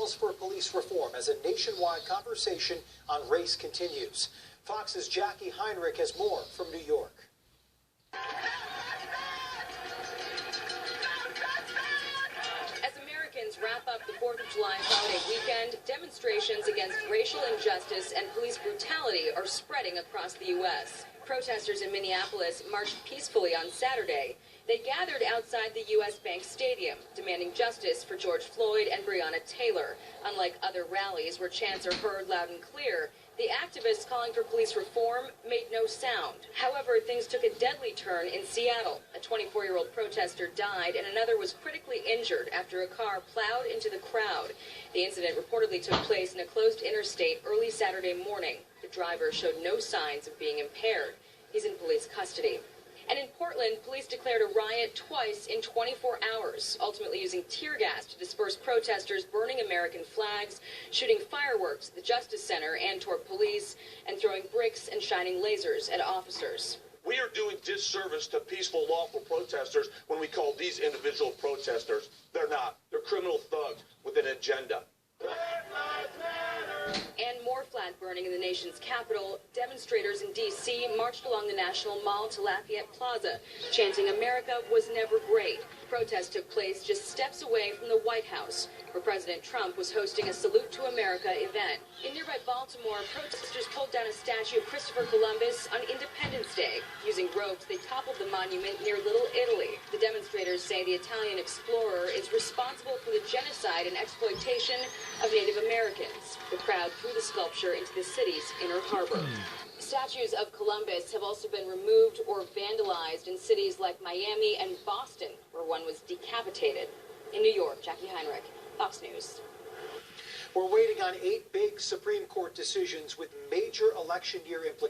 calls for police reform as a nationwide conversation on race continues. Fox's Jackie Heinrich has more from New York. Wrap up the 4th of July holiday weekend, demonstrations against racial injustice and police brutality are spreading across the U.S. Protesters in Minneapolis marched peacefully on Saturday. They gathered outside the U.S. Bank Stadium, demanding justice for George Floyd and Breonna Taylor. Unlike other rallies where chants are heard loud and clear, the activists calling for police reform made no sound. However, things took a deadly turn in Seattle. A 24-year-old protester died and another was critically injured after a car plowed into the crowd. The incident reportedly took place in a closed interstate early Saturday morning. The driver showed no signs of being impaired. He's in police custody. And in Portland, police declared a riot twice in 24 hours, ultimately using tear gas to disperse protesters burning American flags, shooting fireworks at the Justice Center and toward police, and throwing bricks and shining lasers at officers. We are doing disservice to peaceful, lawful protesters when we call these individual protesters. They're not. They're criminal thugs with an agenda. And more flag burning in the nation's capital. Demonstrators in D.C. marched along the National Mall to Lafayette Plaza, chanting America was never great. Protests took place just steps away from the White House, where President Trump was hosting a Salute to America event. In nearby Baltimore, protesters pulled down a statue of Christopher Columbus on Independence Day. Using ropes, they toppled the monument near Little Italy. The demonstrators say the Italian explorer is responsible for the genocide and exploitation of Native Americans. The crowd threw the sculpture into the city's inner harbor. Statues of Columbus have also been removed or vandalized in cities like Miami and Boston, where one was decapitated. In New York, Jackie Heinrich, Fox News. We're waiting on 8 big Supreme Court decisions with major election year implications.